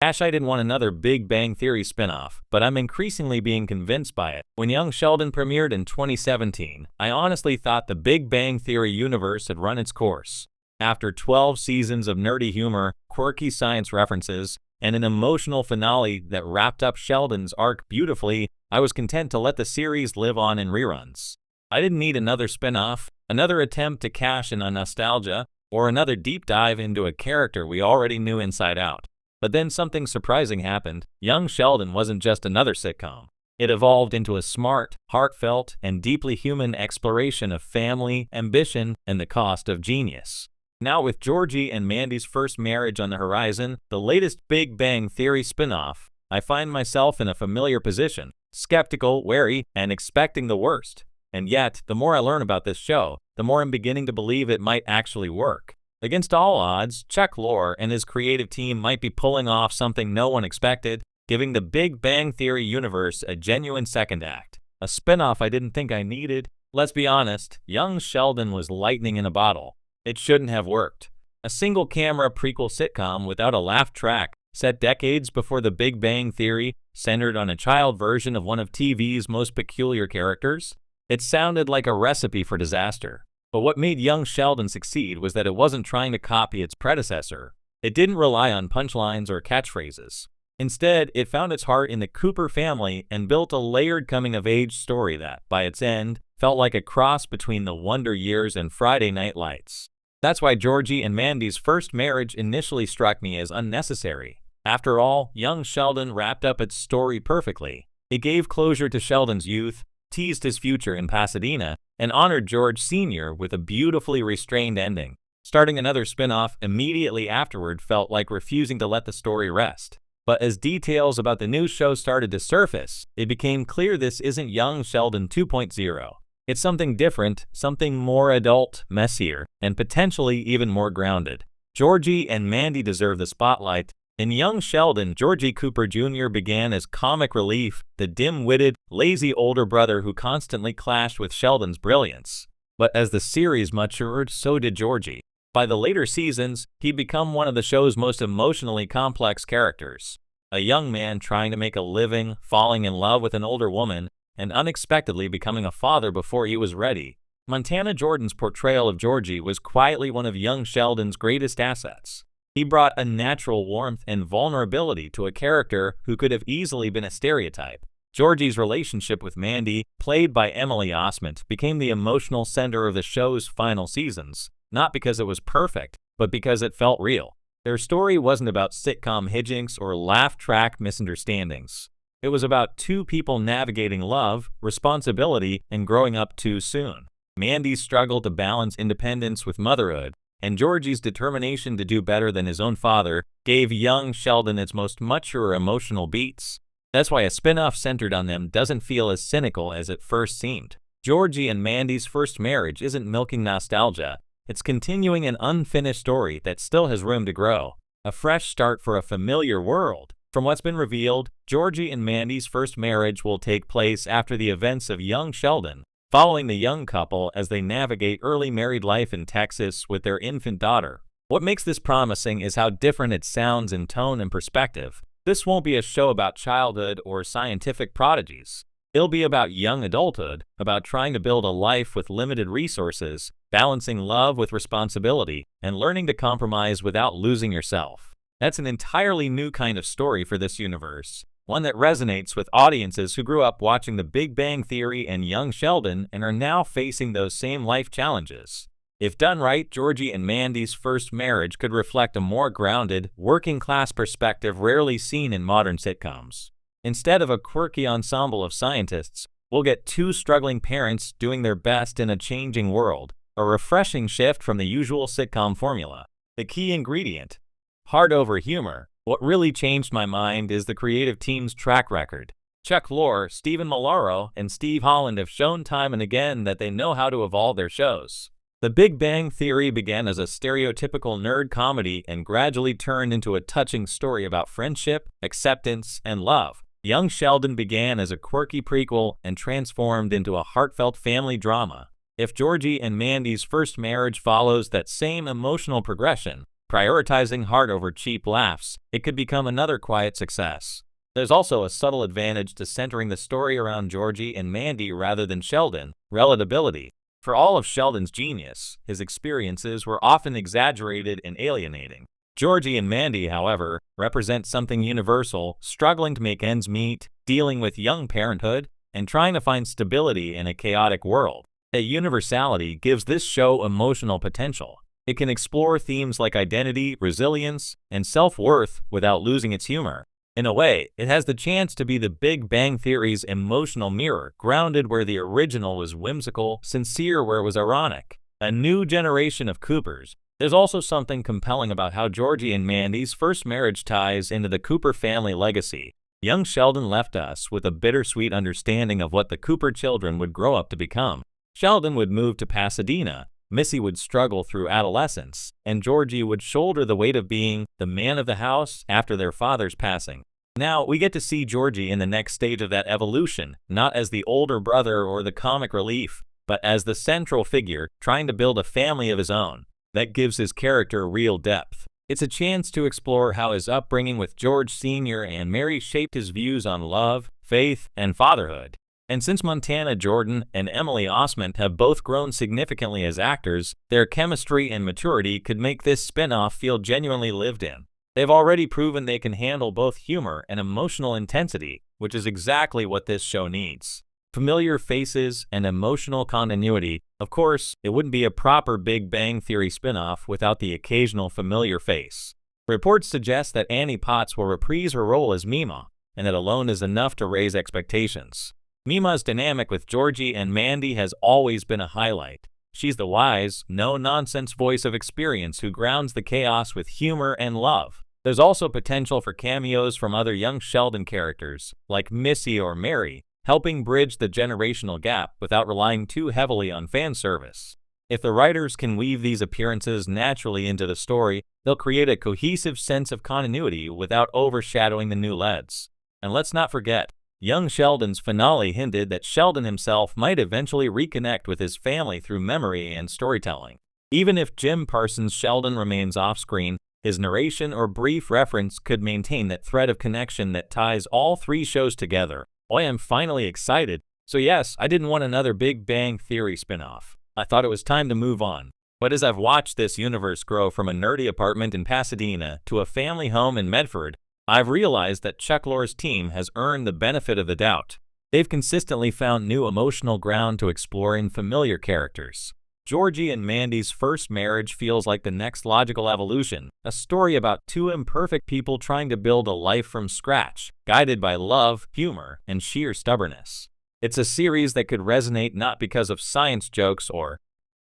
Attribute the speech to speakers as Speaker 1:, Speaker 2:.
Speaker 1: I didn't want another Big Bang Theory spinoff, but I'm increasingly being convinced by it. When Young Sheldon premiered in 2017, I honestly thought the Big Bang Theory universe had run its course. After 12 seasons of nerdy humor, quirky science references, and an emotional finale that wrapped up Sheldon's arc beautifully, I was content to let the series live on in reruns. I didn't need another spinoff, another attempt to cash in on nostalgia, or another deep dive into a character we already knew inside out. But then something surprising happened. Young Sheldon wasn't just another sitcom. It evolved into a smart, heartfelt, and deeply human exploration of family, ambition, and the cost of genius. Now with Georgie and Mandy's first marriage on the horizon, the latest Big Bang Theory spinoff, I find myself in a familiar position, skeptical, wary, and expecting the worst. And yet, the more I learn about this show, the more I'm beginning to believe it might actually work. Against all odds, Chuck Lorre and his creative team might be pulling off something no one expected, giving the Big Bang Theory universe a genuine second act. A spinoff I didn't think I needed. Let's be honest, Young Sheldon was lightning in a bottle. It shouldn't have worked. A single-camera prequel sitcom without a laugh track, set decades before the Big Bang Theory, centered on a child version of one of TV's most peculiar characters. It sounded like a recipe for disaster. But what made Young Sheldon succeed was that it wasn't trying to copy its predecessor. It didn't rely on punchlines or catchphrases. Instead, it found its heart in the Cooper family and built a layered coming-of-age story that, by its end, felt like a cross between The Wonder Years and Friday Night Lights. That's why Georgie and Mandy's first marriage initially struck me as unnecessary. After all, Young Sheldon wrapped up its story perfectly. It gave closure to Sheldon's youth, teased his future in Pasadena, and honored George Sr. with a beautifully restrained ending. Starting another spin-off immediately afterward felt like refusing to let the story rest. But as details about the new show started to surface, it became clear this isn't Young Sheldon 2.0. It's something different, something more adult, messier, and potentially even more grounded. Georgie and Mandy deserve the spotlight. In Young Sheldon, Georgie Cooper Jr. began as comic relief, the dim-witted, lazy older brother who constantly clashed with Sheldon's brilliance. But as the series matured, so did Georgie. By the later seasons, he'd become one of the show's most emotionally complex characters. A young man trying to make a living, falling in love with an older woman, and unexpectedly becoming a father before he was ready. Montana Jordan's portrayal of Georgie was quietly one of Young Sheldon's greatest assets. He brought a natural warmth and vulnerability to a character who could have easily been a stereotype. Georgie's relationship with Mandy, played by Emily Osment, became the emotional center of the show's final seasons, not because it was perfect, but because it felt real. Their story wasn't about sitcom hijinks or laugh track misunderstandings. It was about two people navigating love, responsibility, and growing up too soon. Mandy's struggle to balance independence with motherhood, and Georgie's determination to do better than his own father, gave Young Sheldon its most mature emotional beats. That's why a spin-off centered on them doesn't feel as cynical as it first seemed. Georgie and Mandy's first marriage isn't milking nostalgia, it's continuing an unfinished story that still has room to grow. A fresh start for a familiar world. From what's been revealed, Georgie and Mandy's first marriage will take place after the events of Young Sheldon, following the young couple as they navigate early married life in Texas with their infant daughter. What makes this promising is how different it sounds in tone and perspective. This won't be a show about childhood or scientific prodigies. It'll be about young adulthood, about trying to build a life with limited resources, balancing love with responsibility, and learning to compromise without losing yourself. That's an entirely new kind of story for this universe. One that resonates with audiences who grew up watching The Big Bang Theory and Young Sheldon and are now facing those same life challenges. If done right, Georgie and Mandy's first marriage could reflect a more grounded, working-class perspective rarely seen in modern sitcoms. Instead of a quirky ensemble of scientists, we'll get two struggling parents doing their best in a changing world, a refreshing shift from the usual sitcom formula. The key ingredient: heart over humor. What really changed my mind is the creative team's track record. Chuck Lorre, Stephen Malaro, and Steve Holland have shown time and again that they know how to evolve their shows. The Big Bang Theory began as a stereotypical nerd comedy and gradually turned into a touching story about friendship, acceptance, and love. Young Sheldon began as a quirky prequel and transformed into a heartfelt family drama. If Georgie and Mandy's first marriage follows that same emotional progression, Prioritizing heart over cheap laughs, it could become another quiet success. There's also a subtle advantage to centering the story around Georgie and Mandy rather than Sheldon: relatability. For all of Sheldon's genius, his experiences were often exaggerated and alienating. Georgie and Mandy, however, represent something universal: struggling to make ends meet, dealing with young parenthood, and trying to find stability in a chaotic world. That universality gives this show emotional potential. It can explore themes like identity, resilience, and self-worth without losing its humor. In a way, it has the chance to be the Big Bang Theory's emotional mirror, grounded where the original was whimsical, sincere where it was ironic. A new generation of Coopers. There's also something compelling about how Georgie and Mandy's first marriage ties into the Cooper family legacy. Young Sheldon left us with a bittersweet understanding of what the Cooper children would grow up to become. Sheldon would move to Pasadena, Missy would struggle through adolescence, and Georgie would shoulder the weight of being the man of the house after their father's passing. Now, we get to see Georgie in the next stage of that evolution, not as the older brother or the comic relief, but as the central figure trying to build a family of his own. That gives his character real depth. It's a chance to explore how his upbringing with George Sr. and Mary shaped his views on love, faith, and fatherhood. And since Montana Jordan and Emily Osment have both grown significantly as actors, their chemistry and maturity could make this spin-off feel genuinely lived in. They've already proven they can handle both humor and emotional intensity, which is exactly what this show needs. Familiar faces and emotional continuity. Of course, it wouldn't be a proper Big Bang Theory spin-off without the occasional familiar face. Reports suggest that Annie Potts will reprise her role as Mima, and that alone is enough to raise expectations. Mima's dynamic with Georgie and Mandy has always been a highlight. She's the wise, no-nonsense voice of experience who grounds the chaos with humor and love. There's also potential for cameos from other young Sheldon characters, like Missy or Mary, helping bridge the generational gap without relying too heavily on fan service. If the writers can weave these appearances naturally into the story, they'll create a cohesive sense of continuity without overshadowing the new leads. And let's not forget, young Sheldon's finale hinted that Sheldon himself might eventually reconnect with his family through memory and storytelling. Even if Jim Parsons' Sheldon remains off-screen, his narration or brief reference could maintain that thread of connection that ties all three shows together. I am finally excited. So yes, I didn't want another Big Bang Theory spin-off. I thought it was time to move on. But as I've watched this universe grow from a nerdy apartment in Pasadena to a family home in Medford, I've realized that Chuck Lorre's team has earned the benefit of the doubt. They've consistently found new emotional ground to explore in familiar characters. Georgie and Mandy's first marriage feels like the next logical evolution, a story about two imperfect people trying to build a life from scratch, guided by love, humor, and sheer stubbornness. It's a series that could resonate not because of science jokes or